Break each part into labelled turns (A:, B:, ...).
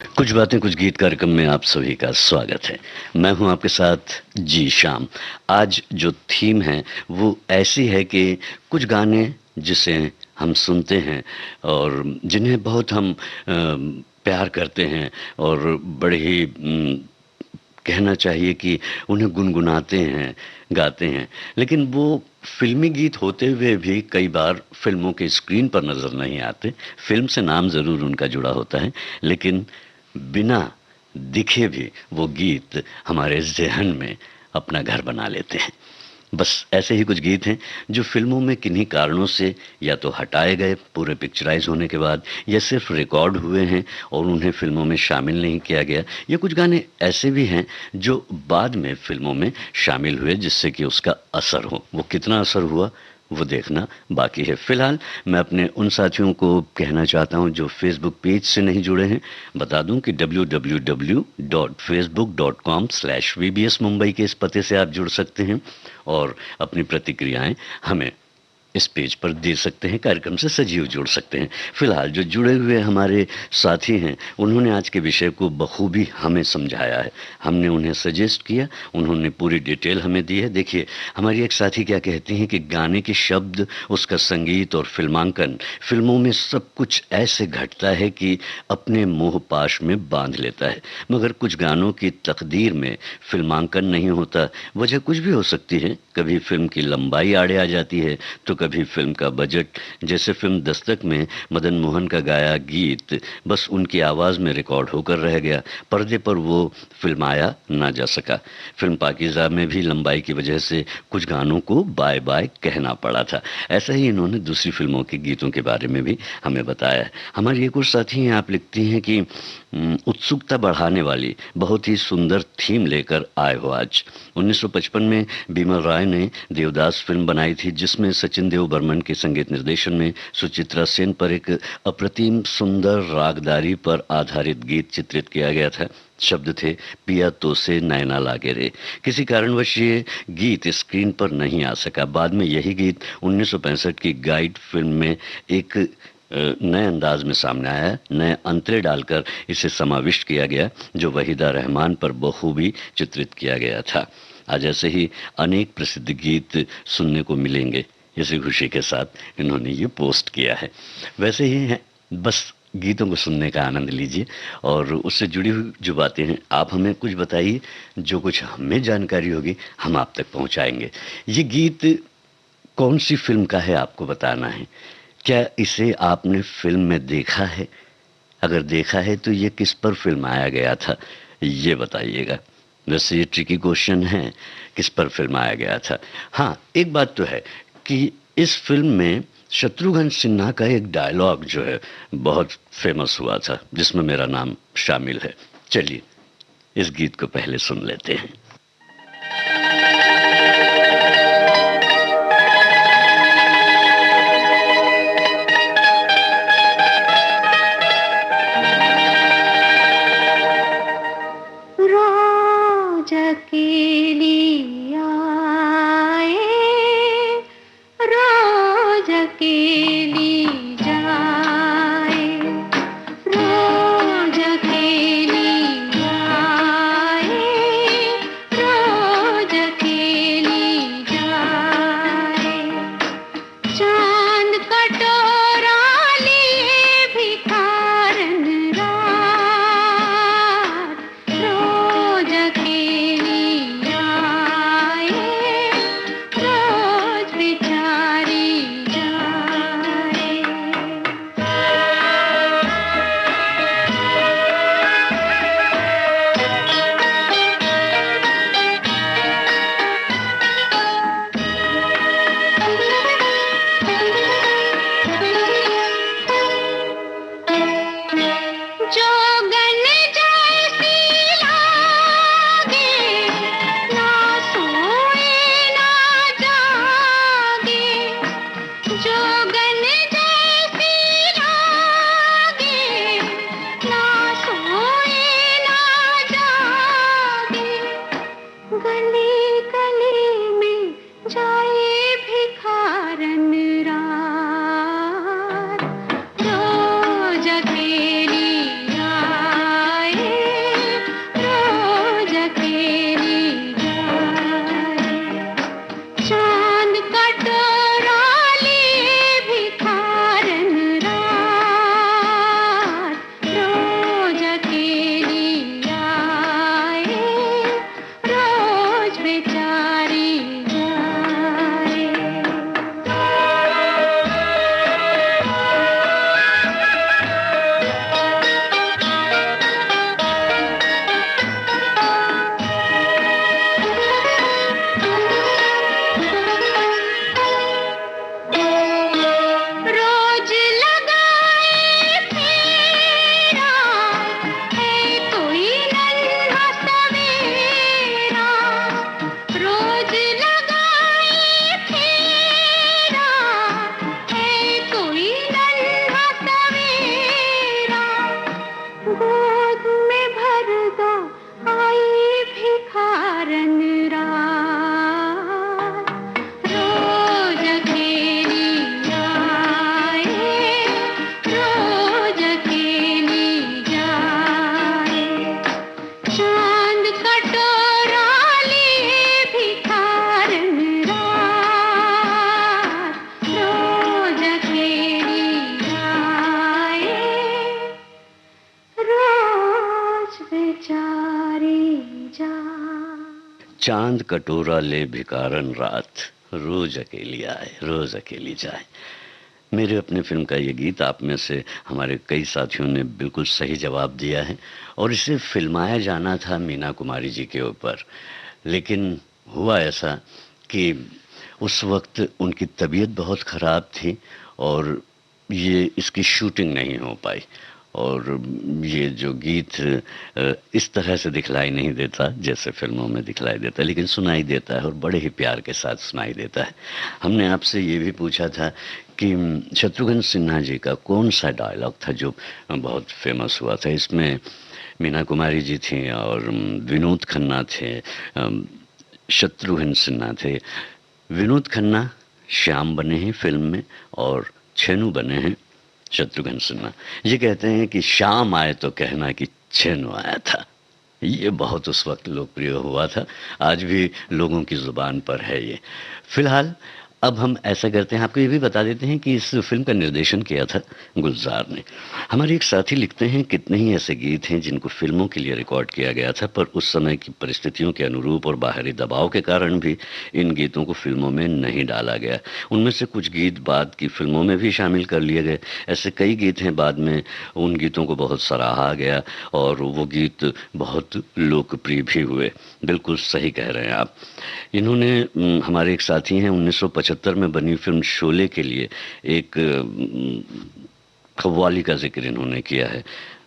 A: कुछ बातें कुछ गीत कार्यक्रम में आप सभी का स्वागत है। मैं हूं आपके साथ जी शाम। आज जो थीम है वो ऐसी है कि कुछ गाने जिसे हम सुनते हैं और जिन्हें बहुत हम प्यार करते हैं और बड़े ही कहना चाहिए कि उन्हें गुनगुनाते हैं, गाते हैं। लेकिन वो फ़िल्मी गीत होते हुए भी कई बार फ़िल्मों के स्क्रीन पर नज़र नहीं आते। फ़िल्म से नाम ज़रूर उनका जुड़ा होता है, लेकिन बिना दिखे भी वो गीत हमारे ज़हन में अपना घर बना लेते हैं। बस ऐसे ही कुछ गीत हैं जो फ़िल्मों में किन्हीं कारणों से या तो हटाए गए पूरे पिक्चराइज़ होने के बाद, या सिर्फ़ रिकॉर्ड हुए हैं और उन्हें फ़िल्मों में शामिल नहीं किया गया, या कुछ गाने ऐसे भी हैं जो बाद में फ़िल्मों में शामिल हुए जिससे कि उसका असर हो। वो कितना असर हुआ वो देखना बाकी है। फ़िलहाल मैं अपने उन साथियों को कहना चाहता हूं जो फ़ेसबुक पेज से नहीं जुड़े हैं, बता दूं कि www.facebook.com/vbs मुंबई के इस पते से आप जुड़ सकते हैं और अपनी प्रतिक्रियाएं हमें इस पेज पर दे सकते हैं, कार्यक्रम से सजीव जुड़ सकते हैं। फिलहाल जो जुड़े हुए हमारे साथी हैं उन्होंने आज के विषय को बखूबी हमें समझाया है। हमने उन्हें सजेस्ट किया, उन्होंने पूरी डिटेल हमें दी है। देखिए, हमारी एक साथी क्या कहती हैं कि गाने के शब्द, उसका संगीत और फिल्मांकन, फिल्मों में सब कुछ ऐसे घटता है कि अपने मोह पाश में बांध लेता है, मगर कुछ गानों की तकदीर में फिल्मांकन नहीं होता। वजह कुछ भी हो सकती है, कभी फिल्म की लंबाई आड़े आ जाती है तो कभी फिल्म का बजट। जैसे फिल्म दस्तक में मदन मोहन का गाया गीत बस उनकी आवाज़ में रिकॉर्ड होकर रह गया, पर्दे पर वो फिल्माया ना जा सका। फिल्म पाकीज़ा में भी लंबाई की वजह से कुछ गानों को बाय बाय कहना पड़ा था। ऐसा ही इन्होंने दूसरी फिल्मों के गीतों के बारे में भी हमें बताया है। हमारी एक और साथी हैं, आप लिखती हैं कि उत्सुकता बढ़ाने वाली बहुत ही सुंदर थीम लेकर आए हो आज। 1955 में बिमल राय ने देवदास फिल्म बनाई थी जिसमें सचिन देव बर्मन के संगीत निर्देशन में सुचित्रा सेन पर एक अप्रतिम सुंदर रागदारी पर आधारित गीत चित्रित किया गया था। शब्द थे पिया तो से नैना लागे रे। किसी कारणवश ये गीत स्क्रीन पर नहीं आ सका। बाद में यही गीत 1965 की गाइड फिल्म में एक नए अंदाज में सामने आया, नए अंतरे डालकर इसे समाविष्ट किया गया, जो वहीदा रहमान पर बखूबी चित्रित किया गया था। आज ऐसे ही अनेक प्रसिद्ध गीत सुनने को मिलेंगे, इसी खुशी के साथ इन्होंने ये पोस्ट किया है। वैसे ही है, बस गीतों को सुनने का आनंद लीजिए और उससे जुड़ी हुई जो बातें हैं आप हमें कुछ बताइए, जो कुछ हमें जानकारी होगी हम आप तक पहुंचाएंगे। ये गीत कौन सी फिल्म का है आपको बताना है। क्या इसे आपने फिल्म में देखा है? अगर देखा है तो ये किस पर फिल्माया गया था, ये बताइएगा। वैसे ये ट्रिकी क्वेश्चन है, किस पर फिल्माया गया था। हाँ, एक बात तो है कि इस फिल्म में शत्रुघ्न सिन्हा का एक डायलॉग जो है बहुत फेमस हुआ था, जिसमें मेरा नाम शामिल है। चलिए इस गीत को पहले सुन लेते हैं।
B: रोज अकेली आए, रोज अकेली जाए, रोज अकेली आए, बेचारी जा।
A: चांद कटोरा ले भिखारन रात, रोज अकेली आए रोज अकेली जाए। मेरे अपने फिल्म का ये गीत आप में से हमारे कई साथियों ने बिल्कुल सही जवाब दिया है और इसे फिल्माया जाना था मीना कुमारी जी के ऊपर, लेकिन हुआ ऐसा कि उस वक्त उनकी तबीयत बहुत ख़राब थी और ये इसकी शूटिंग नहीं हो पाई और ये जो गीत इस तरह से दिखलाई नहीं देता जैसे फिल्मों में दिखलाई देता, लेकिन सुनाई देता है और बड़े ही प्यार के साथ सुनाई देता है। हमने आपसे ये भी पूछा था कि शत्रुघ्न सिन्हा जी का कौन सा डायलॉग था जो बहुत फेमस हुआ था। इसमें मीना कुमारी जी थी और विनोद खन्ना थे, शत्रुघ्न सिन्हा थे। विनोद खन्ना श्याम बने हैं फिल्म में और छेनू बने हैं शत्रुघ्न सिन्हा। ये कहते हैं कि शाम आए तो कहना कि छेनू आया था। ये बहुत उस वक्त लोकप्रिय हुआ था, आज भी लोगों की जुबान पर है ये। फिलहाल अब हम ऐसा करते हैं, आपको ये भी बता देते हैं कि इस फिल्म का निर्देशन किया था गुलजार ने। हमारे एक साथी लिखते हैं कितने ही ऐसे गीत हैं जिनको फिल्मों के लिए रिकॉर्ड किया गया था, पर उस समय की परिस्थितियों के अनुरूप और बाहरी दबाव के कारण भी इन गीतों को फिल्मों में नहीं डाला गया। उनमें से कुछ गीत बाद की फिल्मों में भी शामिल कर लिए गए। ऐसे कई गीत हैं, बाद में उन गीतों को बहुत सराहा गया और वो गीत बहुत लोकप्रिय भी हुए। बिल्कुल सही कह रहे हैं आप। इन्होंने हमारे एक साथी हैं 1975 में बनी फिल्म शोले के लिए एक कव्वाली का जिक्र इन्होंने किया है।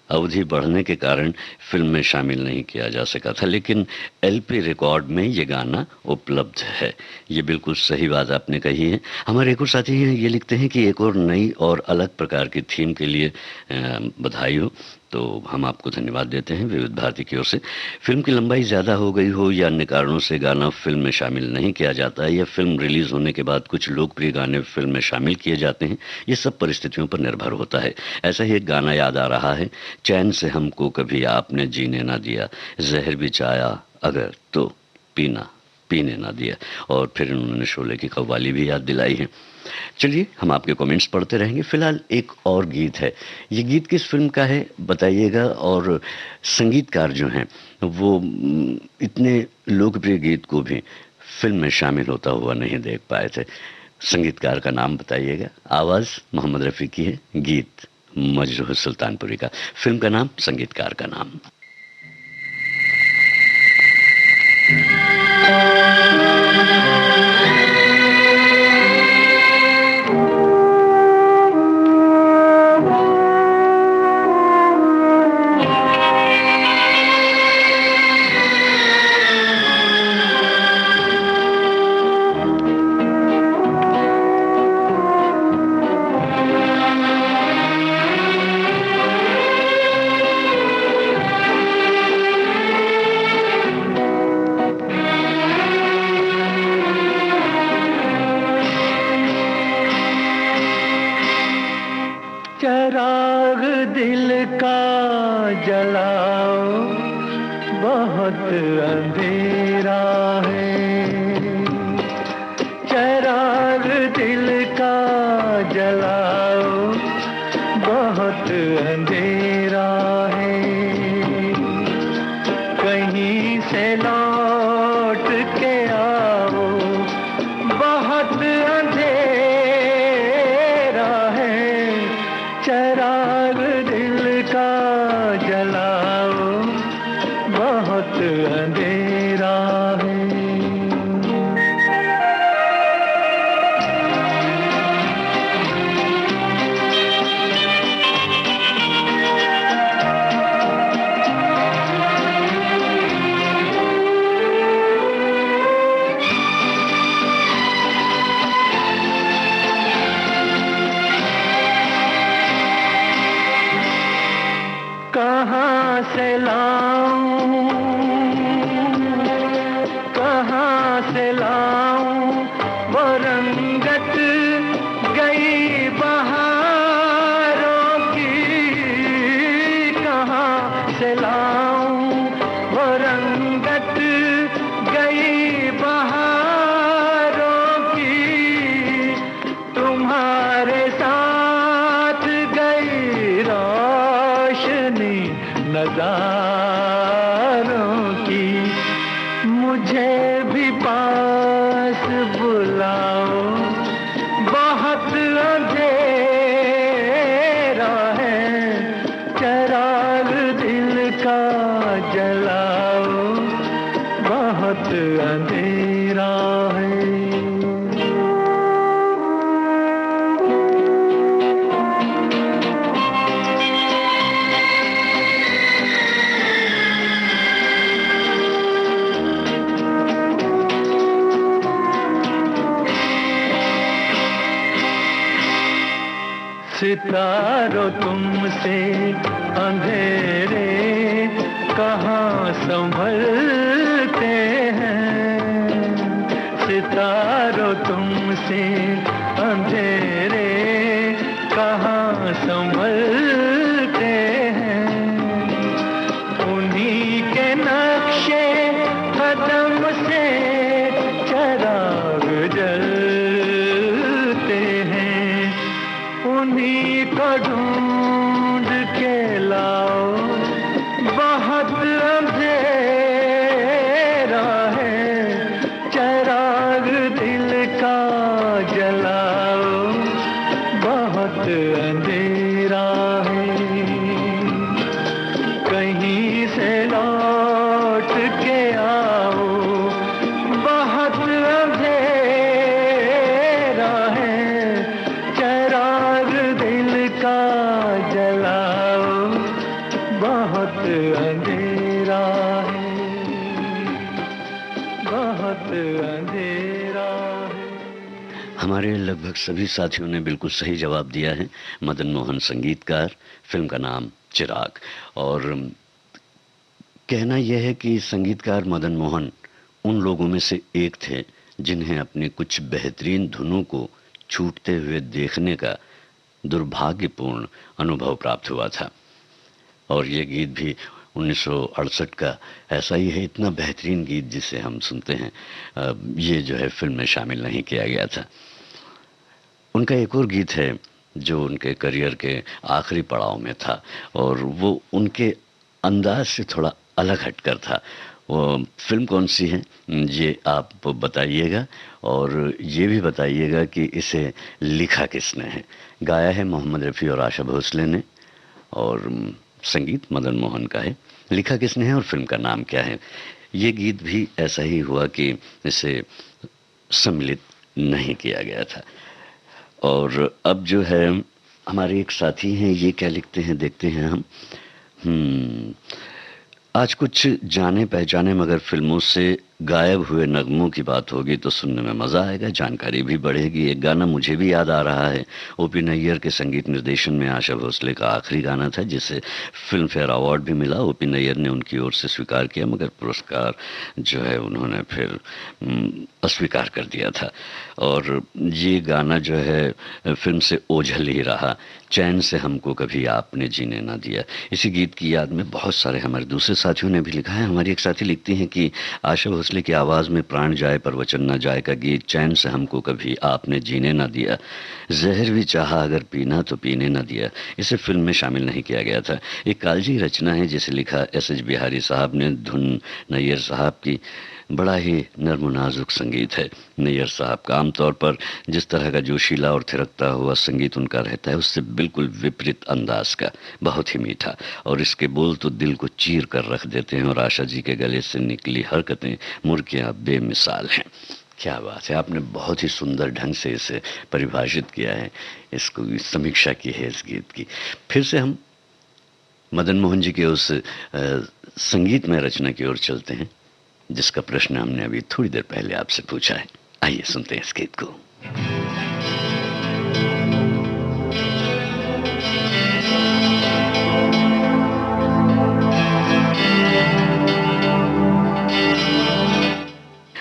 A: अवधि बढ़ने के कारण फिल्म में शामिल नहीं किया जा सका था, लेकिन एलपी रिकॉर्ड में ये गाना उपलब्ध है। ये बिल्कुल सही बात आपने कही है। हमारे एक और साथी हैं, ये लिखते हैं कि एक और नई और अलग प्रकार की थीम के लिए बधाई हो। तो हम आपको धन्यवाद देते हैं विविध भारती की ओर से। फिल्म की लंबाई ज़्यादा हो गई हो या अन्य कारणों से गाना फिल्म में शामिल नहीं किया जाता है या फिल्म रिलीज़ होने के बाद कुछ लोकप्रिय गाने फिल्म में शामिल किए जाते हैं, ये सब परिस्थितियों पर निर्भर होता है। ऐसा ही एक गाना याद आ रहा है, चैन से हमको कभी आपने जीने ना दिया, जहर भी चाया अगर तो पीने ना दिया। और फिर उन्होंने शोले की कव्वाली भी याद दिलाई है। चलिए हम आपके कमेंट्स पढ़ते रहेंगे। फिलहाल एक और गीत है, ये गीत किस फिल्म का है बताइएगा, और संगीतकार जो हैं वो इतने लोकप्रिय गीत को भी फिल्म में शामिल होता हुआ नहीं देख पाए थे। संगीतकार का नाम बताइएगा। आवाज़ मोहम्मद रफ़ी की है, गीत मजरूह सुल्तानपुरी का, फिल्म का नाम, संगीतकार का नाम।
C: चराग दिल का जलाओ, बहुत अंधेरा है। चराग दिल का जलाओ, बहुत अंधेरा है। कहीं से लौट के आओ, बहुत अंधेरा है। चराग दिल का जलाओ, बहुत अंधेरा है। कहाँ से लाऊं, कहाँ से लाऊं वो रंगत गई बहारों की। कहाँ से लाऊं वो रंगत गई बहारों की। तुम्हारे साथ गई रोशनी नज़ारों बहारों की, मुझे भी पास बुलाओ, बहुत अंधेरा है, चराग दिल का जलाओ, बहुत अंधेरा है। सितारों तुमसे अंधेरे कहाँ संभलते हैं, सितारों तुमसे अंधेरे कहाँ संभलते हैं, उन्हीं के नक्शे कदम से चराग जलते हैं, उन्हीं को ढूंढ के लाओ, बहुत अंधेरा है, चराग दिल का जलाओ, बहुत अंधेरा है। कहीं से लौट के आओ, बहुत अंधेरा है, चराग दिल का जलाओ, बहुत अंधेरा है, बहुत अंधेरा है।
A: हमारे लगभग सभी साथियों ने बिल्कुल सही जवाब दिया है। मदन मोहन संगीतकार, फिल्म का नाम चिराग। और कहना यह है कि संगीतकार मदन मोहन उन लोगों में से एक थे जिन्हें अपनी कुछ बेहतरीन धुनों को छूटते हुए देखने का दुर्भाग्यपूर्ण अनुभव प्राप्त हुआ था। और ये गीत भी 1968 का ऐसा ही है, इतना बेहतरीन गीत जिसे हम सुनते हैं। ये जो है फिल्म में शामिल नहीं किया गया था। उनका एक और गीत है जो उनके करियर के आखिरी पड़ाव में था और वो उनके अंदाज से थोड़ा अलग हटकर था। वो फिल्म कौन सी है ये आप बताइएगा और ये भी बताइएगा कि इसे लिखा किसने है। गाया है मोहम्मद रफ़ी और आशा भोसले ने और संगीत मदन मोहन का है। लिखा किसने है और फिल्म का नाम क्या है। ये गीत भी ऐसा ही हुआ कि इसे सम्मिलित नहीं किया गया था। और अब जो है हमारे एक साथी हैं, ये क्या लिखते हैं देखते हैं हम। आज कुछ जाने पहचाने मगर फिल्मों से गायब हुए नगमों की बात होगी तो सुनने में मज़ा आएगा, जानकारी भी बढ़ेगी। एक गाना मुझे भी याद आ रहा है, ओपी नैयर के संगीत निर्देशन में आशा भोसले का आखिरी गाना था जिसे फिल्म फेयर अवार्ड भी मिला। ओपी नैयर ने उनकी ओर से स्वीकार किया मगर पुरस्कार जो है उन्होंने फिर अस्वीकार कर दिया था। और ये गाना जो है फिल्म से ओझल ही रहा, चैन से हमको कभी आपने जीने ना दिया। इसी गीत की याद में बहुत सारे हमारे दूसरे साथियों ने भी लिखा है। हमारी एक साथी लिखती हैं कि आशा भोसले की आवाज़ में प्राण जाए पर वचन ना जाए का गीत, चैन से हमको कभी आपने जीने ना दिया, जहर भी चाहा अगर पीना तो पीने ना दिया, इसे फिल्म में शामिल नहीं किया गया था। एक कालजी रचना है जिसे लिखा एस.एच. बिहारी साहब ने, धुन नैयर साहब की। बड़ा ही नर्म नाजुक संगीत है नैयर साहब का। आमतौर पर जिस तरह का जोशीला और थिरकता हुआ संगीत उनका रहता है उससे बिल्कुल विपरीत अंदाज का, बहुत ही मीठा। और इसके बोल तो दिल को चीर कर रख देते हैं और आशा जी के गले से निकली हरकतें मुर्गियाँ बेमिसाल हैं। क्या बात है, आपने बहुत ही सुंदर ढंग से इसे परिभाषित किया है, इसको समीक्षा की है इस गीत की। फिर से हम मदन मोहन जी के उस संगीत में रचना की ओर चलते हैं जिसका प्रश्न हमने अभी थोड़ी देर पहले आपसे पूछा है। आइए सुनते हैं इस गीत को।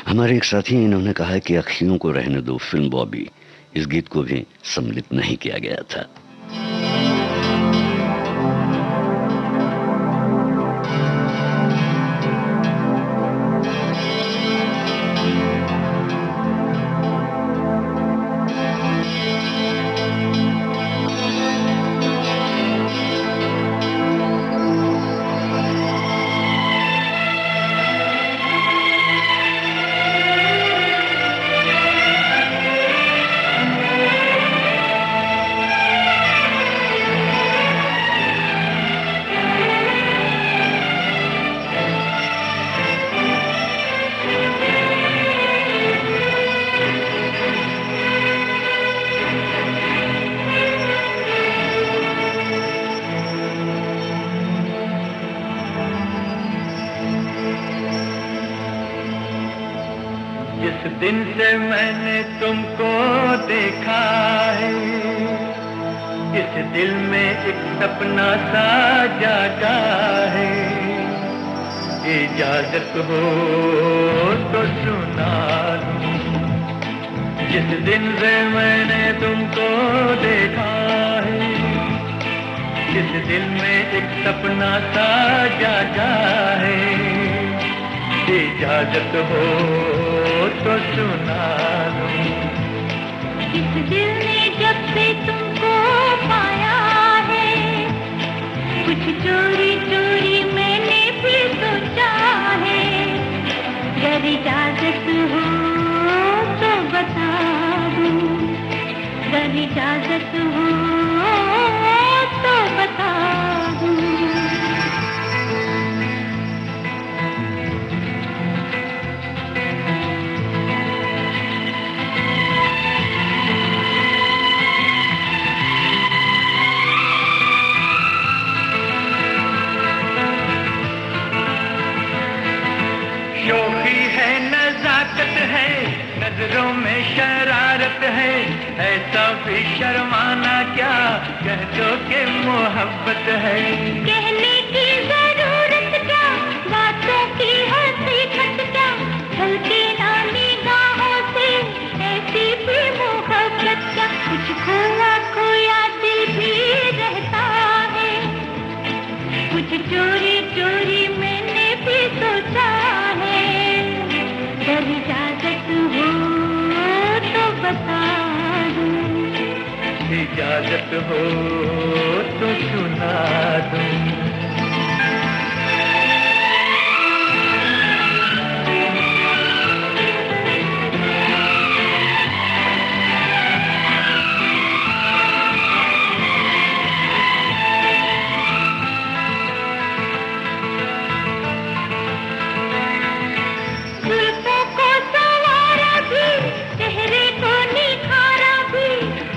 A: हमारे एक साथी हैं, इन्होंने कहा है कि अखियों को रहने दो, फिल्म बॉबी। इस गीत को भी सम्मिलित नहीं किया गया था।
C: जिस दिन से मैंने तुमको देखा है, इस दिल में एक सपना सा जागा है। इजाजत हो तो सुना दूं, जिस दिन से मैंने तुमको देखा है, इस दिल में एक सपना सा जागा है। इजाजत हो तो सुना दूं।
B: इस दिल ने जब से तुमको पाया है, कुछ चोरी चोरी मैंने भी सोचा है। अगर इजाजत हो तो बता दूं, अगर इजाजत हो तो बता दूं।
C: शोखी है, नजाकत है, नजरों में शरारत है, ऐसा भी शर्माना क्या, कह दो कि मोहब्बत है।
B: कहने की जरूरत क्या, बातों की हकीकत क्या, ढलके ना निगाहों से ऐसी भी मोहब्बत क्या। कुछ खोया खोया दिल भी रहता है, कुछ चोरी चोरी मैंने भी सोचा है। अगर इजाजत हो तो बता दूं,
C: इजाजत हो तो सुना दूं।
B: जुल्फों को संवारा भी, चेहरे को निखारा भी,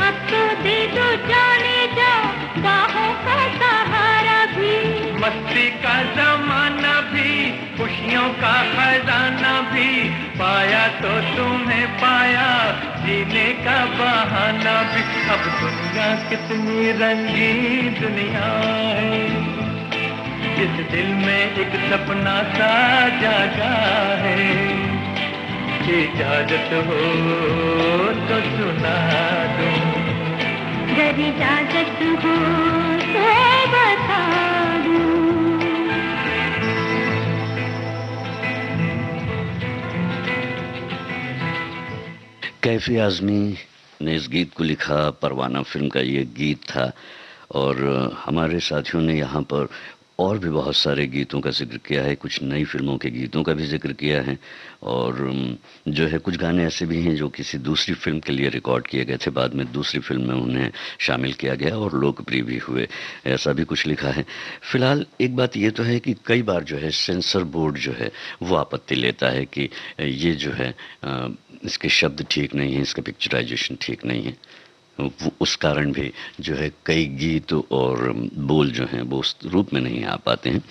B: अब तो दे दो जाने जा, बाहों का सहारा भी।
C: मस्ती का जमाना भी, खुशियों का खजाना भी, पाया तो तुम्हें पाया, जीने का बहाना भी। अब दुनिया कितनी रंगीन दुनिया है, जिस दिल में एक सपना सा जागा है। इजाजत हो तो सुना दूं,
B: अगर इजाजत हो तो बता दूं।
A: कैफी आज़मी ने इस गीत को लिखा। परवाना फिल्म का ये गीत था और हमारे साथियों ने यहाँ पर और भी बहुत सारे गीतों का जिक्र किया है, कुछ नई फिल्मों के गीतों का भी जिक्र किया है और जो है कुछ गाने ऐसे भी हैं जो किसी दूसरी फिल्म के लिए रिकॉर्ड किए गए थे, बाद में दूसरी फिल्म में उन्हें शामिल किया गया और लोकप्रिय भी हुए, ऐसा भी कुछ लिखा है। फिलहाल एक बात ये तो है कि कई बार जो है सेंसर बोर्ड जो है वो आपत्ति लेता है कि ये जो है इसके शब्द ठीक नहीं हैं, इसका पिक्चराइजेशन ठीक नहीं है। उस कारण भी जो है कई गीत और बोल जो हैं वो उस रूप में नहीं आ पाते हैं।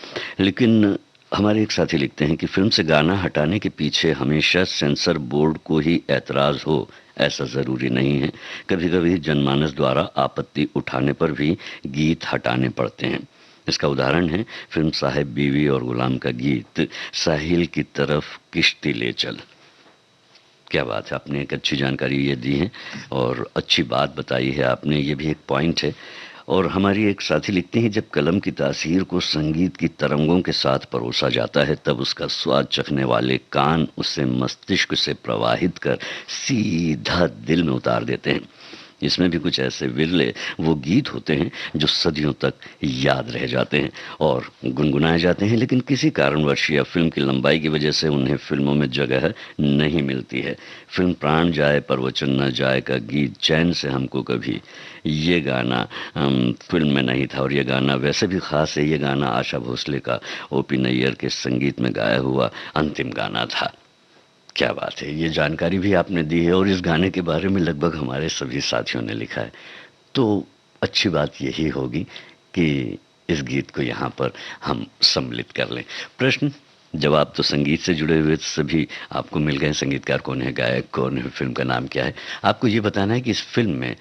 A: लेकिन हमारे एक साथी लिखते हैं कि फिल्म से गाना हटाने के पीछे हमेशा सेंसर बोर्ड को ही एतराज़ हो ऐसा ज़रूरी नहीं है, कभी कभी जनमानस द्वारा आपत्ति उठाने पर भी गीत हटाने पड़ते हैं। इसका उदाहरण है फिल्म साहिब बीवी और गुलाम का गीत साहिल की तरफ किश्ती ले चल। क्या बात है, आपने एक अच्छी जानकारी ये दी है और अच्छी बात बताई है आपने, ये भी एक पॉइंट है। और हमारी एक साथी लिखते हैं जब कलम की तासीर को संगीत की तरंगों के साथ परोसा जाता है तब उसका स्वाद चखने वाले कान उसे मस्तिष्क से प्रवाहित कर सीधा दिल में उतार देते हैं। इसमें भी कुछ ऐसे विरले वो गीत होते हैं जो सदियों तक याद रह जाते हैं और गुनगुनाए जाते हैं, लेकिन किसी कारणवश या फिल्म की लंबाई की वजह से उन्हें फिल्मों में जगह नहीं मिलती है। फिल्म प्राण जाए पर वचन न जाए का गीत चैन से हमको कभी, ये गाना फिल्म में नहीं था और ये गाना वैसे भी ख़ास है। ये गाना आशा भोसले का ओपी नैयर के संगीत में गाया हुआ अंतिम गाना था। क्या बात है, ये जानकारी भी आपने दी है और इस गाने के बारे में लगभग हमारे सभी साथियों ने लिखा है। तो अच्छी बात यही होगी कि इस गीत को यहाँ पर हम सम्मिलित कर लें। प्रश्न जवाब तो संगीत से जुड़े हुए सभी आपको मिल गए। संगीतकार कौन है, गायक कौन है, फिल्म का नाम क्या है। आपको ये बताना है कि इस फिल्म में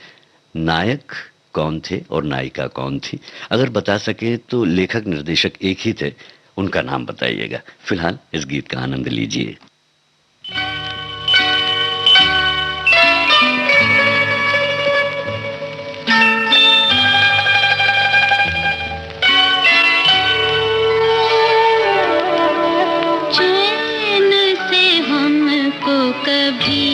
A: नायक कौन थे और नायिका कौन थी। अगर बता सके तो लेखक निर्देशक एक ही थे, उनका नाम बताइएगा। फिलहाल इस गीत का आनंद लीजिए।
B: चैन से हमको कभी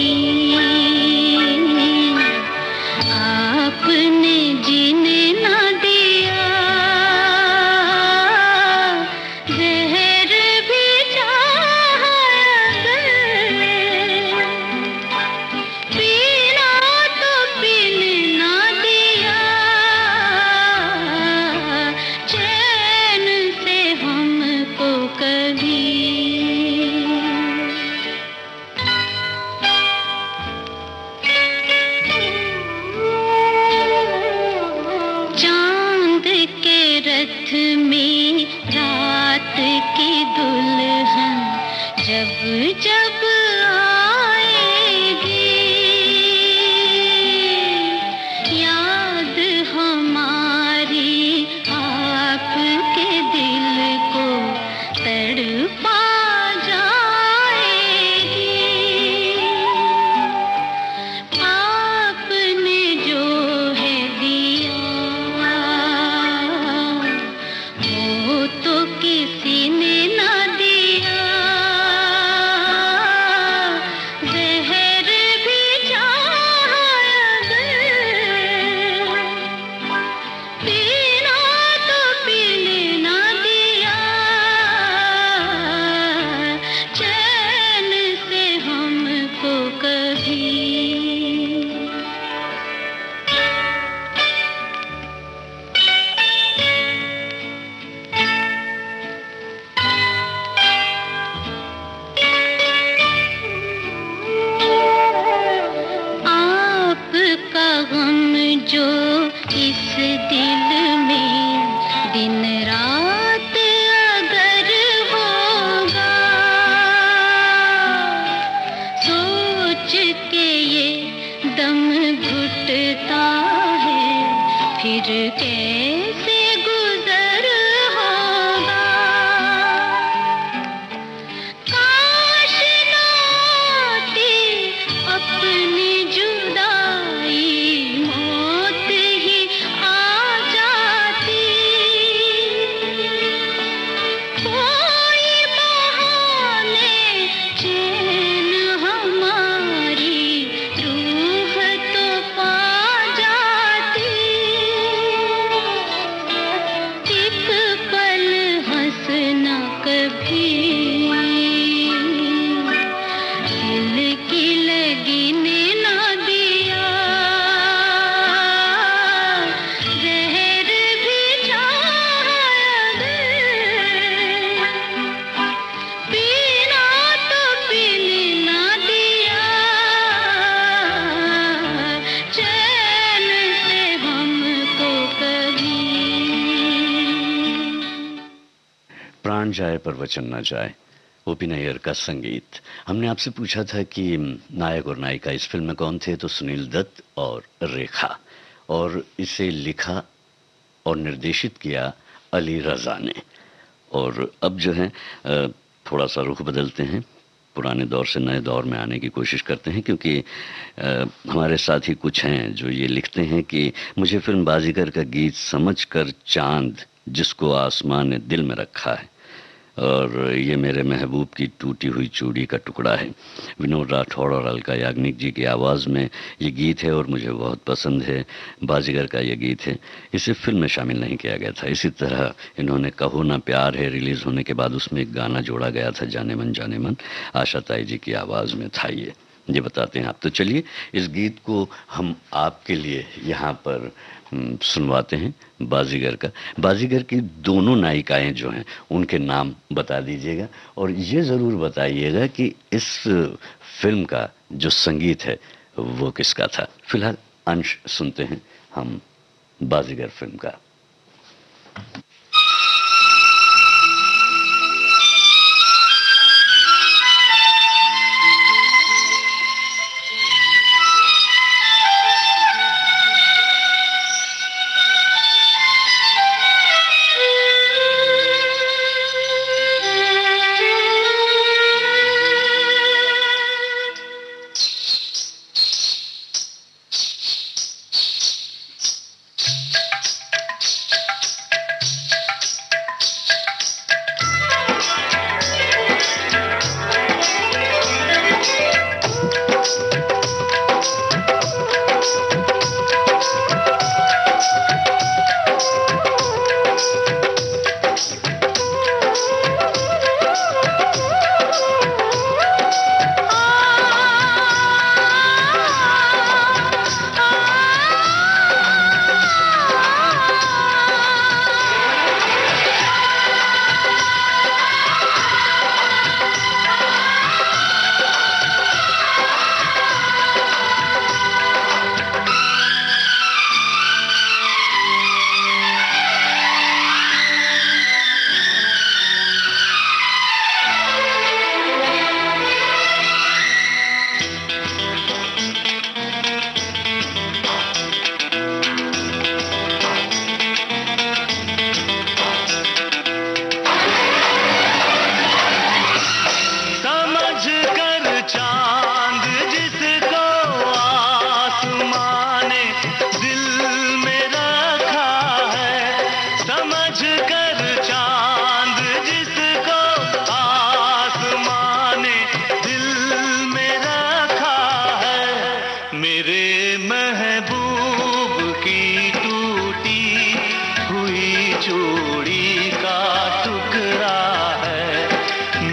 B: आपने जीने ना दिया, जहर भी चाहा अगर पीना तो पीने ना दिया, चैन से हमको कभी। चांद के रथ में रात की दुल्हन जब जब आएगी, याद हमारी आपके दिल को तड़पा जाएगी। आपने जो है दिया वो तो किसी ने ना दिया, जहर भी चाहा अगर पीना तो पीने ना दिया, चैन से हमको कभी। आपका गम जो इस दिल में दिन रात अगर होगा, सोच के ये दम घुटता है, फिर कैसे गुजर होगा। काश ना आती अपनी जुदाई, मौत ही आ जाती। कोई बहाने चैन हमारी रूह तो पा जाती। एक पल हंसना कभी दिल की लगने ना दिया, जहर भी चाहा अगर पीना तो पीने ना दिया, चैन से हमको कभी।
A: प्राण जाए पर वचन न जाए, ओपी नैयर का संगीत। हमने आपसे पूछा था कि नायक और नायिका इस फिल्म में कौन थे, तो सुनील दत्त और रेखा। और इसे लिखा और निर्देशित किया अली रजा ने। और अब जो है थोड़ा सा रुख बदलते हैं, पुराने दौर से नए दौर में आने की कोशिश करते हैं, क्योंकि हमारे साथी कुछ हैं जो ये लिखते हैं कि मुझे फिल्म बाजीगर का गीत समझकर चांद जिसको आसमान ने दिल में रखा है, और ये मेरे महबूब की टूटी हुई चूड़ी का टुकड़ा है। विनोद राठौड़ और अलका याग्निक जी की आवाज़ में ये गीत है और मुझे बहुत पसंद है। बाजीगर का ये गीत है, इसे फिल्म में शामिल नहीं किया गया था। इसी तरह इन्होंने कहो ना प्यार है रिलीज़ होने के बाद उसमें एक गाना जोड़ा गया था, जाने मन आशा ताई जी की आवाज़ में था। ये बताते हैं आप। तो चलिए इस गीत को हम आपके लिए यहाँ पर सुनवाते हैं, बाजीगर का। बाजीगर की दोनों नायिकाएं जो हैं उनके नाम बता दीजिएगा, और ये ज़रूर बताइएगा कि इस फिल्म का जो संगीत है वो किसका था। फिलहाल अंश सुनते हैं हम बाजीगर फिल्म का।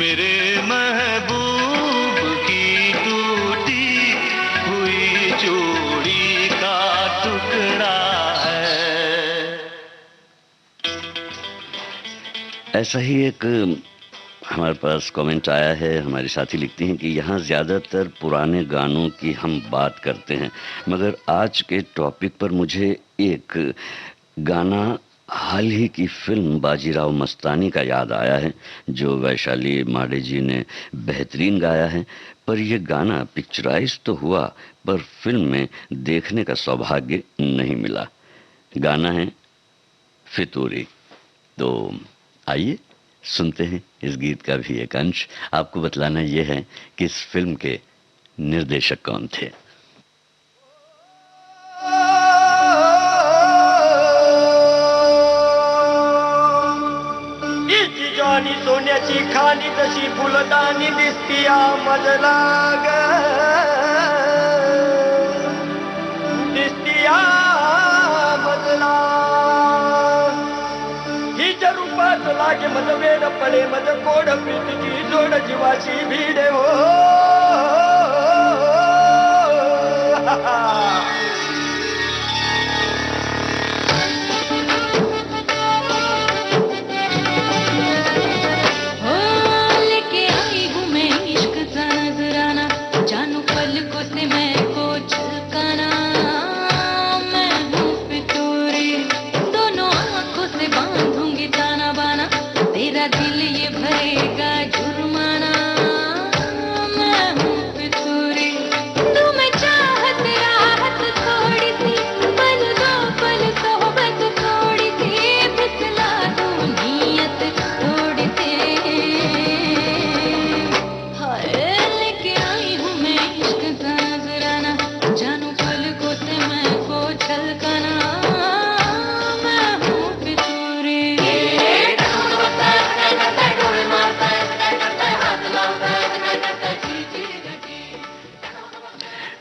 C: मेरे महबूब की टूटी हुई चूड़ी का टुकड़ा है।
A: ऐसा ही एक हमारे पास कमेंट आया है। हमारे साथी लिखते हैं कि यहाँ ज़्यादातर पुराने गानों की हम बात करते हैं, मगर आज के टॉपिक पर मुझे एक गाना हाल ही की फिल्म बाजीराव मस्तानी का याद आया है, जो वैशाली माडे जी ने बेहतरीन गाया है। पर यह गाना पिक्चराइज तो हुआ, पर फिल्म में देखने का सौभाग्य नहीं मिला। गाना है फितूरी। तो आइए सुनते हैं इस गीत का भी एक अंश। आपको बतलाना यह है कि इस फिल्म के निर्देशक कौन थे।
D: जानी सोन्याची खाणी तशी फुलदाणी दिसतीया मजला ग, दिसतीया मजला। हिच्या रूपात लागे मज वेड पडे मज कोड प्रीतीची जोड जीवाची भिडे हो।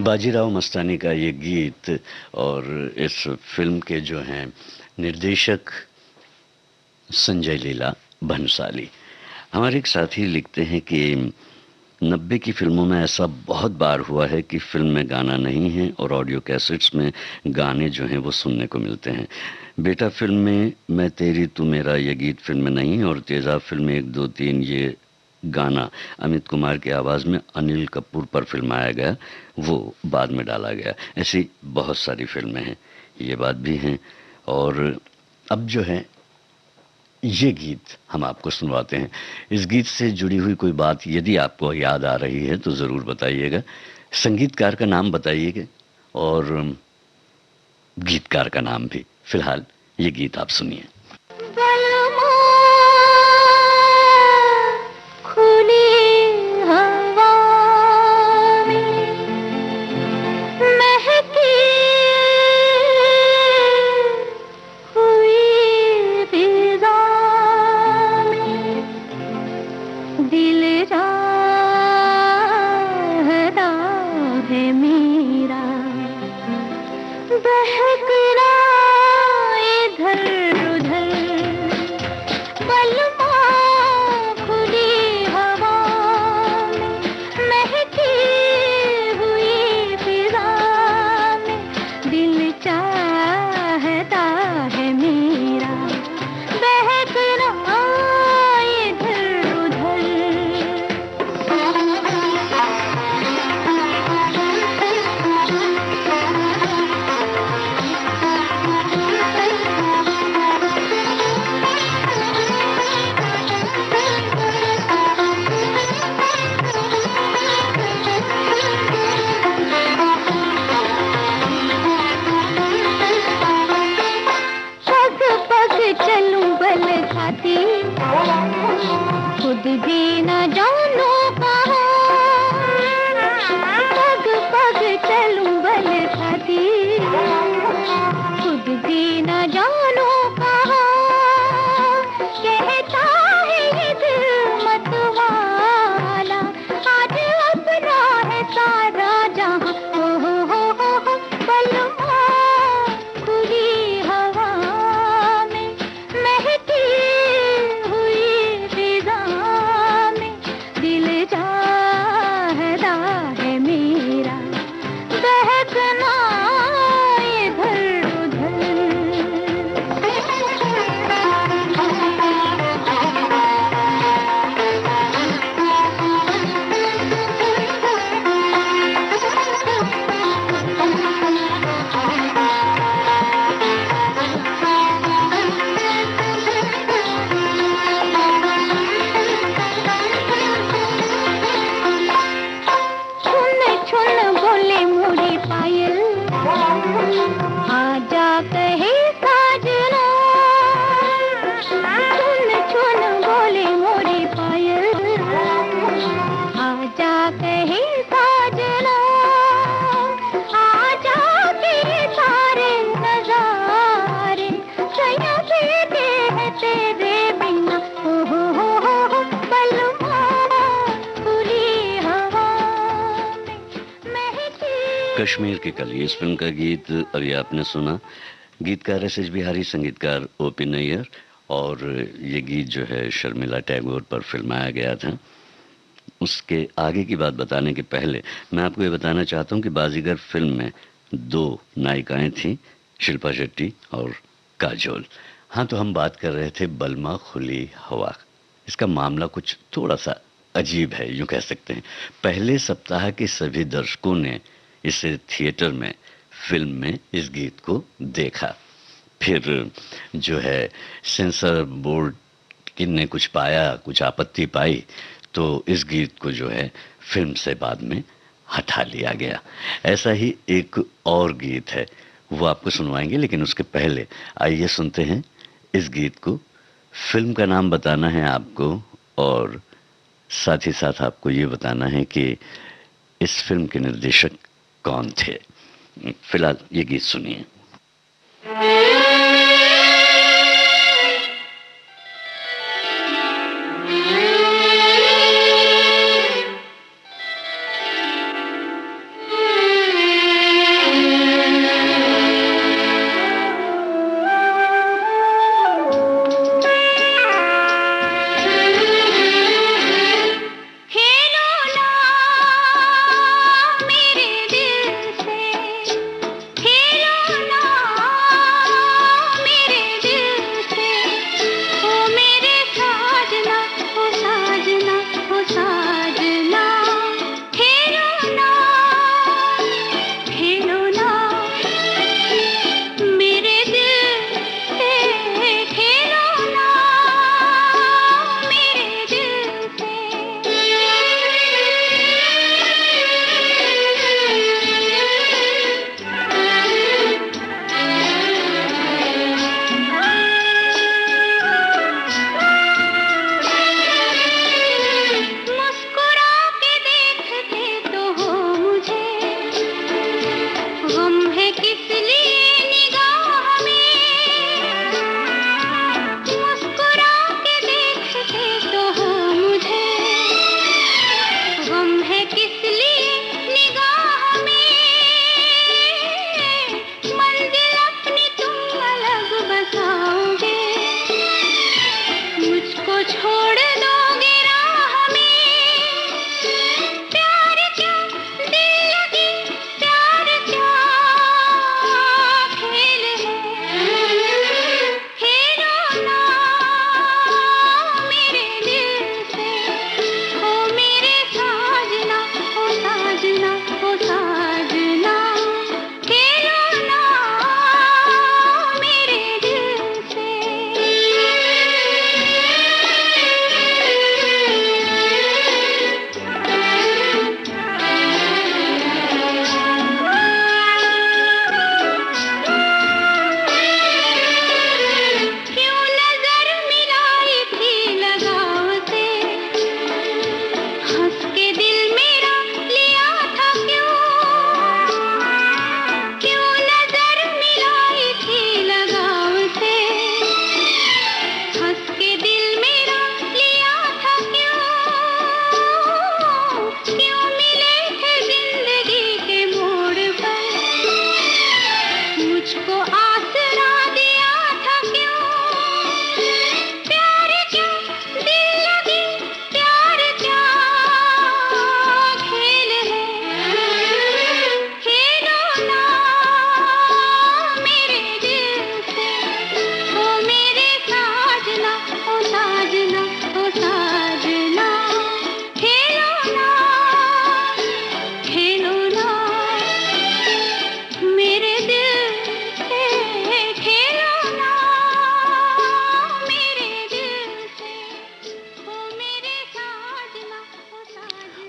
A: बाजीराव मस्तानी का ये गीत और इस फिल्म के जो हैं निर्देशक संजय लीला भंसाली। हमारे एक साथी लिखते हैं कि 90 की फिल्मों में ऐसा बहुत बार हुआ है कि फिल्म में गाना नहीं है और ऑडियो कैसेट्स में गाने जो हैं वो सुनने को मिलते हैं। बेटा फिल्म में मैं तेरी तू मेरा ये गीत फिल्म में नहीं है, और तेज़ाब फिल्म में 1 2 3 ये गाना अमित कुमार की आवाज़ में अनिल कपूर पर फिल्माया गया, वो बाद में डाला गया। ऐसी बहुत सारी फिल्में हैं, ये बात भी हैं। और अब जो है ये गीत हम आपको सुनवाते हैं। इस गीत से जुड़ी हुई कोई बात यदि आपको याद आ रही है तो ज़रूर बताइएगा। संगीतकार का नाम बताइएगा और गीतकार का नाम भी। फिलहाल ये गीत आप सुनिए। कश्मीर की कली, इस फिल्म का गीत अभी आपने सुना। गीतकार एस एस बिहारी, संगीतकार ओपी नैयर, और ये गीत जो है शर्मिला टैगोर पर फिल्माया गया था। उसके आगे की बात बताने के पहले मैं आपको ये बताना चाहता हूँ कि बाजीगर फिल्म में दो नायिकाएं थीं, शिल्पा शेट्टी और काजोल। हाँ, तो हम बात कर रहे थे बलमा खुली हवा। इसका मामला कुछ थोड़ा सा अजीब है, यूँ कह सकते हैं। पहले सप्ताह के सभी दर्शकों ने इसे थिएटर में, फिल्म में इस गीत को देखा। फिर जो है सेंसर बोर्ड ने कुछ पाया, कुछ आपत्ति पाई, तो इस गीत को जो है फिल्म से बाद में हटा लिया गया। ऐसा ही एक और गीत है, वो आपको सुनवाएंगे, लेकिन उसके पहले आइए सुनते हैं इस गीत को। फिल्म का नाम बताना है आपको, और साथ ही साथ आपको ये बताना है कि इस फिल्म के निर्देशक कौन थे। फिलहाल ये गीत सुनिए।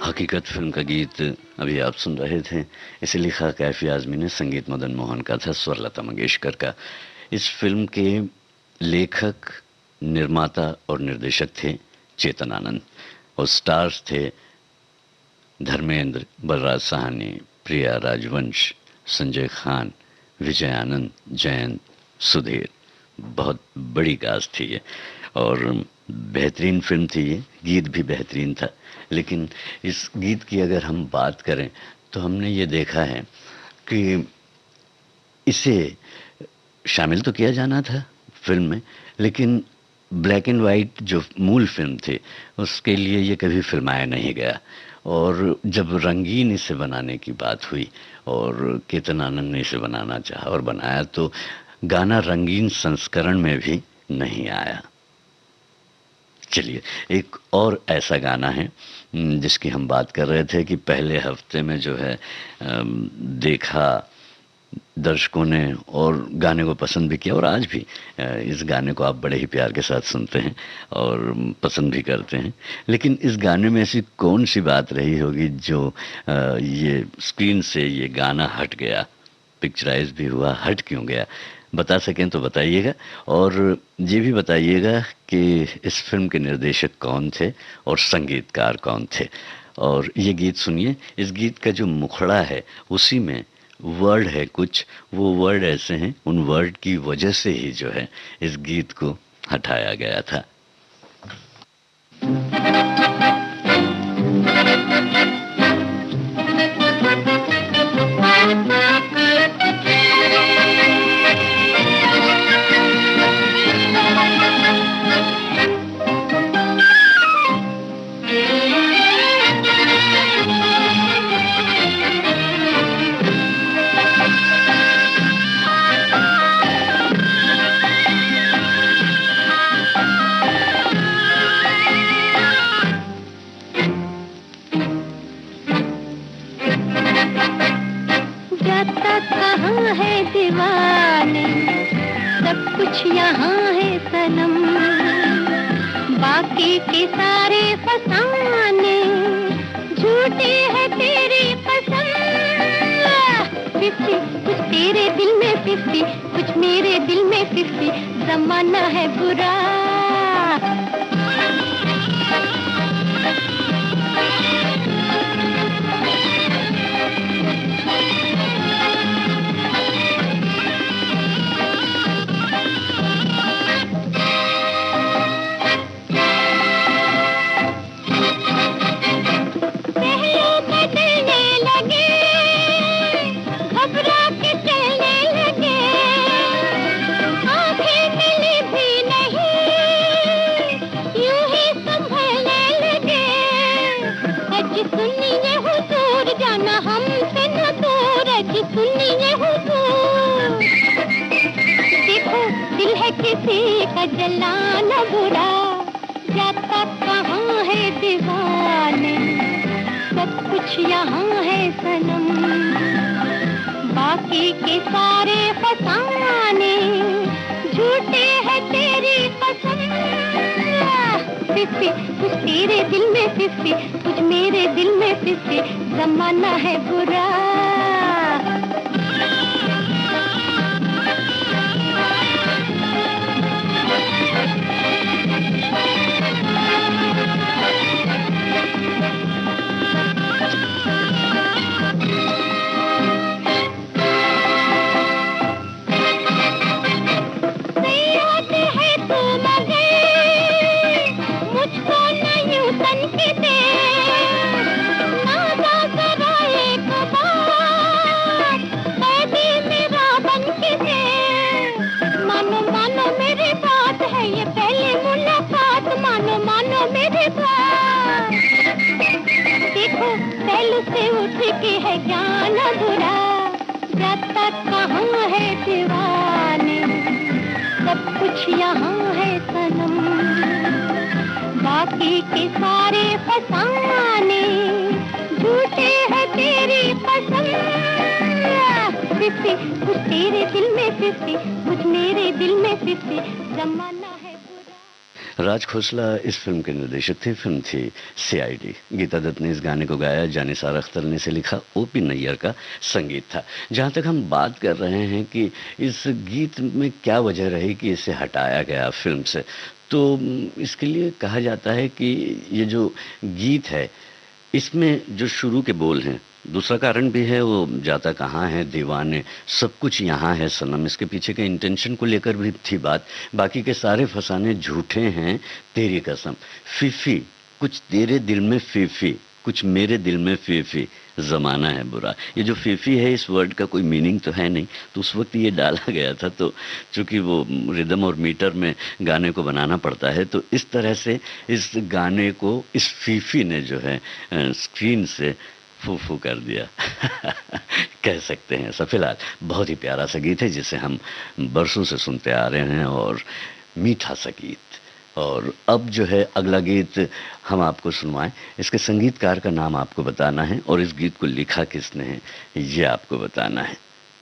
A: हकीकत फिल्म का गीत अभी आप सुन रहे थे। इसे लिखा कैफी आजमी ने, संगीत मदन मोहन का था, स्वर लता मंगेशकर का। इस फिल्म के लेखक, निर्माता और निर्देशक थे चेतन आनंद, और स्टार्स थे धर्मेंद्र, बलराज साहनी, प्रिया राजवंश, संजय खान, विजय आनंद, जयंत, सुधीर। बहुत बड़ी कास्ट थी ये, और बेहतरीन फिल्म थी ये। गीत भी बेहतरीन था। लेकिन इस गीत की अगर हम बात करें तो हमने ये देखा है कि इसे शामिल तो किया जाना था फिल्म में, लेकिन ब्लैक एंड वाइट जो मूल फिल्म थी उसके लिए ये कभी फिल्माया नहीं गया। और जब रंगीन इसे बनाने की बात हुई और केतन आनंद ने इसे बनाना चाहा और बनाया, तो गाना रंगीन संस्करण में भी नहीं आया। चलिए, एक और ऐसा गाना है जिसकी हम बात कर रहे थे कि पहले हफ्ते में जो है देखा दर्शकों ने और गाने को पसंद भी किया, और आज भी इस गाने को आप बड़े ही प्यार के साथ सुनते हैं और पसंद भी करते हैं। लेकिन इस गाने में ऐसी कौन सी बात रही होगी जो ये स्क्रीन से ये गाना हट गया, पिक्चराइज भी हुआ, हट क्यों गया? बता सकें तो बताइएगा, और ये भी बताइएगा कि इस फिल्म के निर्देशक कौन थे और संगीतकार कौन थे। और ये गीत सुनिए, इस गीत का जो मुखड़ा है उसी में वर्ड है कुछ, वो वर्ड ऐसे हैं, उन वर्ड की वजह से ही जो है इस गीत को हटाया गया था।
B: यहाँ है सनम, बाकी के सारे फसाने झूठे हैं तेरी कसम। 50 कुछ तेरे दिल में 50, कुछ मेरे दिल में 50, जमाना है बुरा। देखो दिल है किसी का जलाना बुरा, जाता कहाँ है दीवाने, सब कुछ यहाँ है सनम, बाकी के सारे फसाने झूठे हैं तेरी कसम। 50 कुछ तेरे दिल में 50, कुछ मेरे दिल में 50, जमाना है बुरा। देखो पहलू से उठ के है जाना बुरा, जाता कहाँ है दीवाने, सब कुछ यहाँ है सनम, बाकी के सारे फसाने झूठे हैं तेरी कसम। 50 कुछ तेरे दिल में 50, कुछ मेरे दिल में 50, जमाना है।
A: राज खोसला इस फिल्म के निर्देशक थे। फिल्म थी CID। गीता दत्त ने इस गाने को गाया, जानिसार अख्तर ने इसे लिखा, OP नैयर का संगीत था। जहाँ तक हम बात कर रहे हैं कि इस गीत में क्या वजह रही कि इसे हटाया गया फिल्म से, तो इसके लिए कहा जाता है कि ये जो गीत है इसमें जो शुरू के बोल हैं, दूसरा कारण भी है, वो जाता कहाँ है दीवाने, सब कुछ यहाँ है सनम, इसके पीछे के इंटेंशन को लेकर भी थी बात। बाकी के सारे फसाने झूठे हैं तेरी कसम, फीफी कुछ तेरे दिल में फीफी, कुछ मेरे दिल में फीफी, ज़माना है बुरा। ये जो फीफी है, इस वर्ड का कोई मीनिंग तो है नहीं, तो उस वक्त ये डाला गया था। तो चूँकि वो रिदम और मीटर में गाने को बनाना पड़ता है, तो इस तरह से इस गाने को इस फीफी ने जो है स्क्रीन से फू फू कर दिया कह सकते हैं ऐसा। फिलहाल बहुत ही प्यारा सा गीत है जिसे हम बरसों से सुनते आ रहे हैं, और मीठा सा गीत। और अब जो है अगला गीत हम आपको सुनवाएं, इसके संगीतकार का नाम आपको बताना है और इस गीत को लिखा किसने है ये आपको बताना है।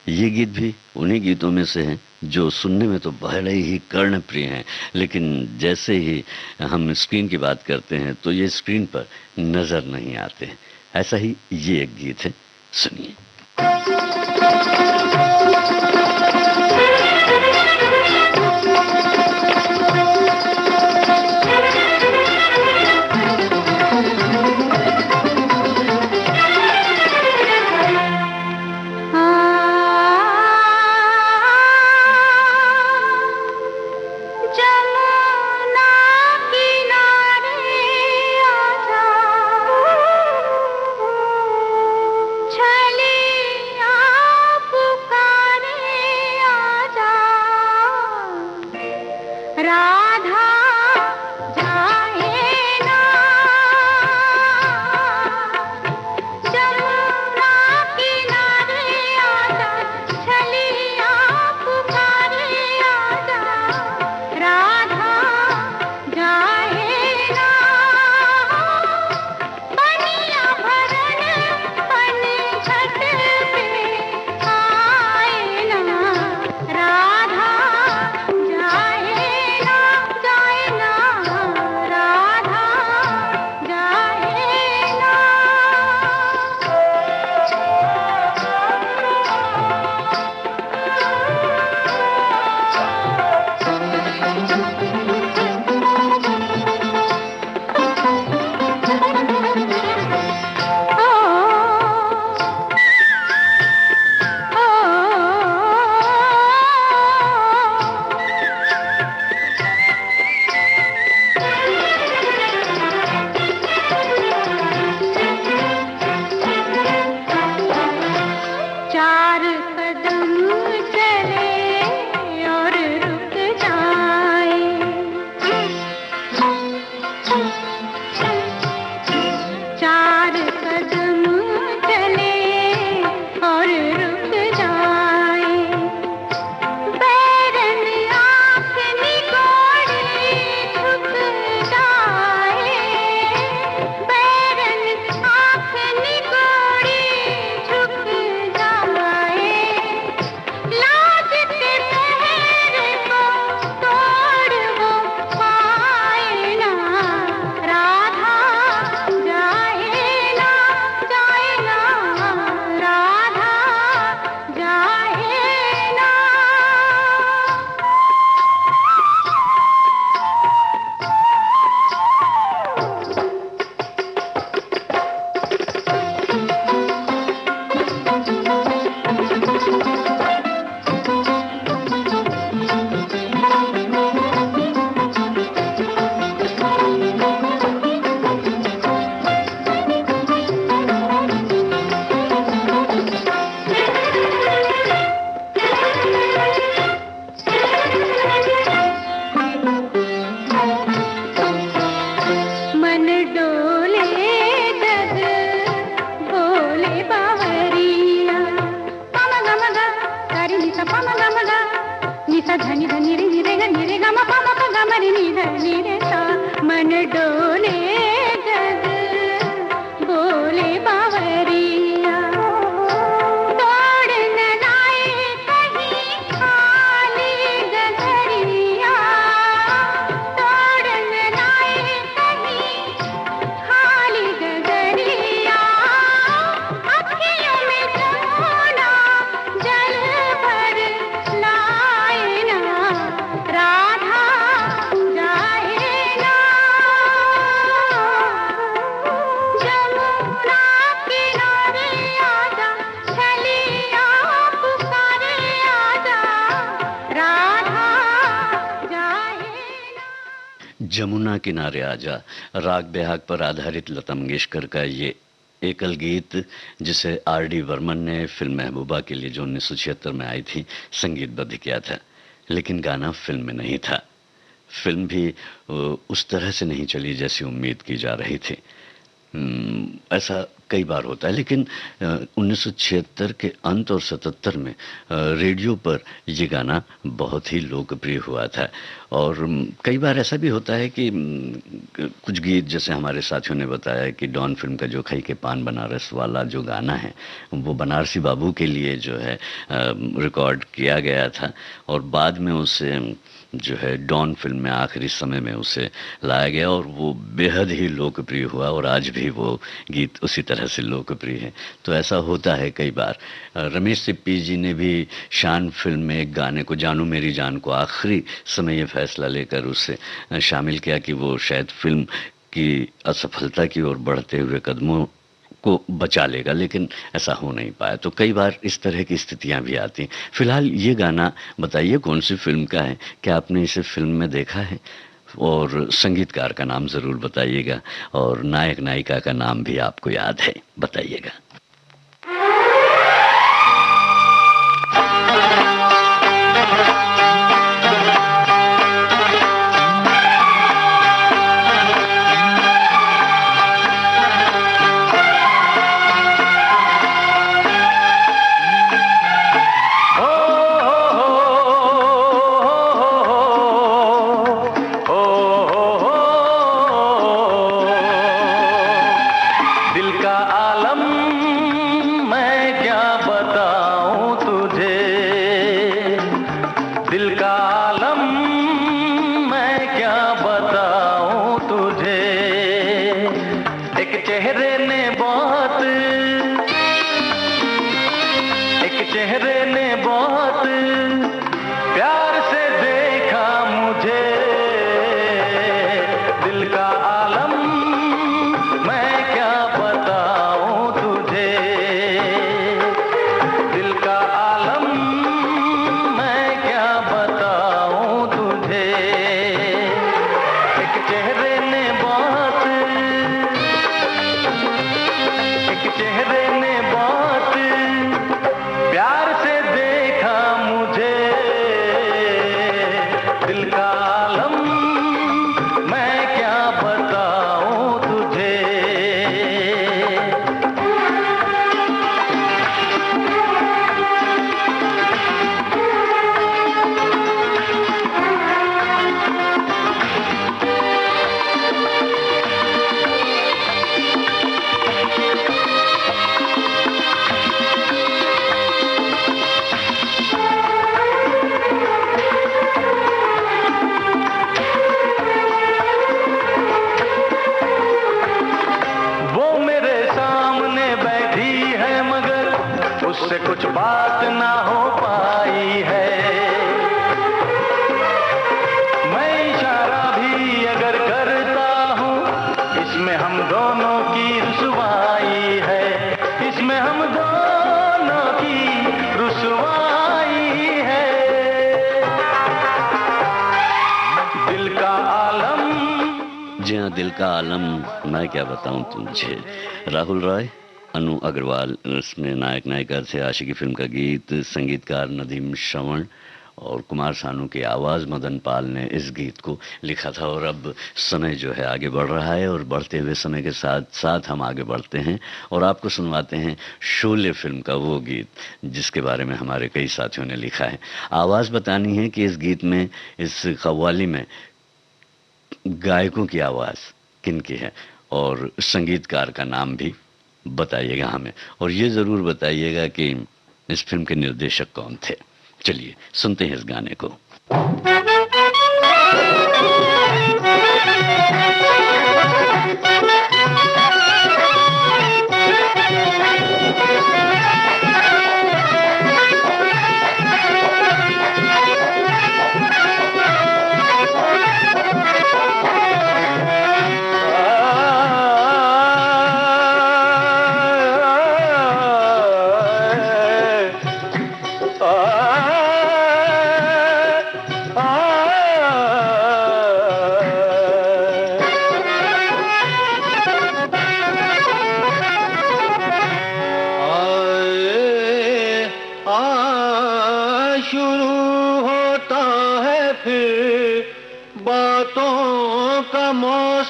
A: ये गीत भी उन्हीं गीतों में से हैं जो सुनने में तो बड़े ही कर्णप्रिय हैं, लेकिन जैसे ही हम स्क्रीन की बात करते हैं तो ये स्क्रीन पर नज़र नहीं आते हैं। ऐसा ही ये एक गीत है, सुनिए।
B: छलिया पुकार
A: जमुना किनारे आजा, राग बेहाग पर आधारित लता मंगेशकर का ये एकल गीत, जिसे आर डी बर्मन ने फिल्म महबूबा के लिए जो 1976 में आई थी संगीतबद्ध किया था। लेकिन गाना फिल्म में नहीं था। फिल्म भी उस तरह से नहीं चली जैसी उम्मीद की जा रही थी। ऐसा कई बार होता है। लेकिन 1976 के अंत और 77 में रेडियो पर ये गाना बहुत ही लोकप्रिय हुआ था। और कई बार ऐसा भी होता है कि कुछ गीत, जैसे हमारे साथियों ने बताया कि डॉन फिल्म का जो खई के पान बनारस वाला जो गाना है, वो बनारसी बाबू के लिए जो है रिकॉर्ड किया गया था, और बाद में उसे जो है डॉन फिल्म में आखिरी समय में उसे लाया गया, और वो बेहद ही लोकप्रिय हुआ, और आज भी वो गीत उसी तरह से लोकप्रिय है। तो ऐसा होता है कई बार। रमेश सिप्पी जी ने भी शान फिल्म में एक गाने को, जानू मेरी जान को, आखिरी समय ये फैसला लेकर उसे शामिल किया कि वो शायद फिल्म की असफलता की ओर बढ़ते हुए कदमों को बचा लेगा, लेकिन ऐसा हो नहीं पाया। तो कई बार इस तरह की स्थितियां भी आती हैं। फिलहाल ये गाना बताइए कौन सी फिल्म का है, क्या आपने इसे फिल्म में देखा है, और संगीतकार का नाम ज़रूर बताइएगा, और नायक नायिका का नाम भी आपको याद है, बताइएगा। दिल का आलम, मैं क्या बताऊं तुझे। राहुल रॉय, अनु अग्रवाल इसमें नायक नायिका थे। आशिकी फिल्म का गीत, संगीतकार नदीम श्रवण और कुमार सानू की आवाज़ मदन पाल ने इस गीत को लिखा था। और अब समय जो है आगे बढ़ रहा है, और बढ़ते हुए समय के साथ साथ हम आगे बढ़ते हैं और आपको सुनवाते हैं शोले फिल्म का वो गीत जिसके बारे में हमारे कई साथियों ने लिखा है। आवाज़ बतानी है कि इस गीत में, इस कव्वाली में गायकों की आवाज़ किनकी है, और संगीतकार का नाम भी बताइएगा हमें, और ये ज़रूर बताइएगा कि इस फिल्म के निर्देशक कौन थे। चलिए सुनते हैं इस गाने को।
D: आ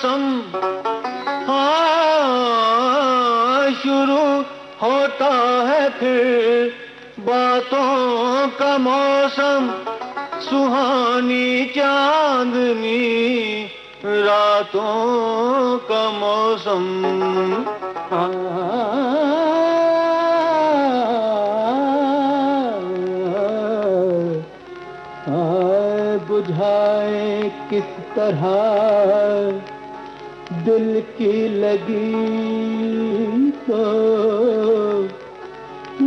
C: मौसम, हाँ शुरू होता है फिर बातों का मौसम, सुहानी चांदनी रातों का मौसम। बुझाए किस तरह दिल की लगी को,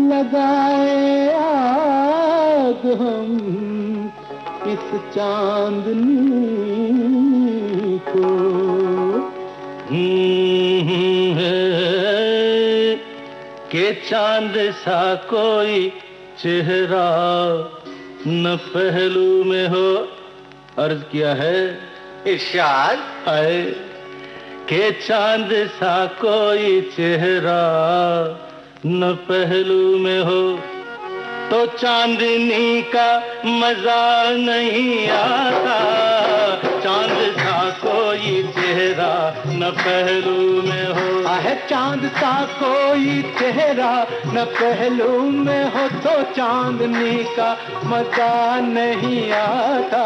C: लगाए आग हम इस चांदनी को। के चांद सा कोई चेहरा न पहलू में हो, अर्ज किया है इरशाद आए के चांद सा कोई चेहरा न पहलू में हो, तो चांदनी का मजा नहीं आता। चांद सा कोई चेहरा न पहलू में हो, है चांद सा कोई चेहरा न पहलू में हो, तो चांदनी का मजा नहीं आता।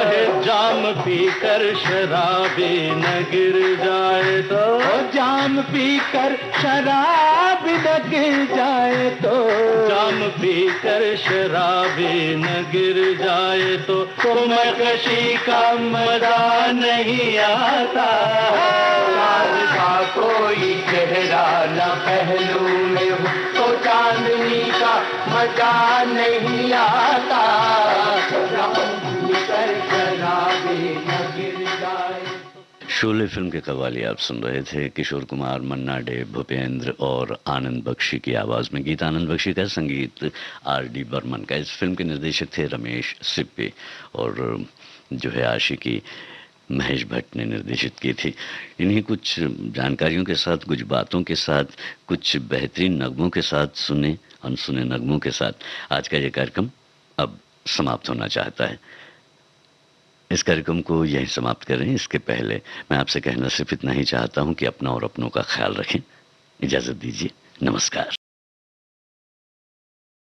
C: है जाम पीकर शराबी न गिर जाए तो, जाम पीकर शराबी न गिर जाए तो, जाम पीकर शराबी न गिर जाए तो मकशी का मजा नहीं आता। चांद का कोई चेहरा न पहलू में हो, तो चांदनी का मजा नहीं आता।
A: शोले फिल्म के कव्वाली आप सुन रहे थे। किशोर कुमार, मन्ना डे, भूपेंद्र और आनंद बख्शी की आवाज़ में गीत आनंद बख्शी का, संगीत R.D. बर्मन का। इस फिल्म के निर्देशक थे रमेश सिप्पी और जो है आशिकी महेश भट्ट ने निर्देशित की थी। इन्हीं कुछ जानकारियों के साथ, कुछ बातों के साथ, कुछ बेहतरीन नगमों के साथ, सुने अनसुने नगमों के साथ आज का ये कार्यक्रम अब समाप्त होना चाहता है। इस कार्यक्रम को यहीं समाप्त करें। इसके पहले मैं आपसे कहना सिर्फ इतना ही चाहता हूं कि अपना और अपनों का ख्याल रखें। इजाज़त दीजिए, नमस्कार।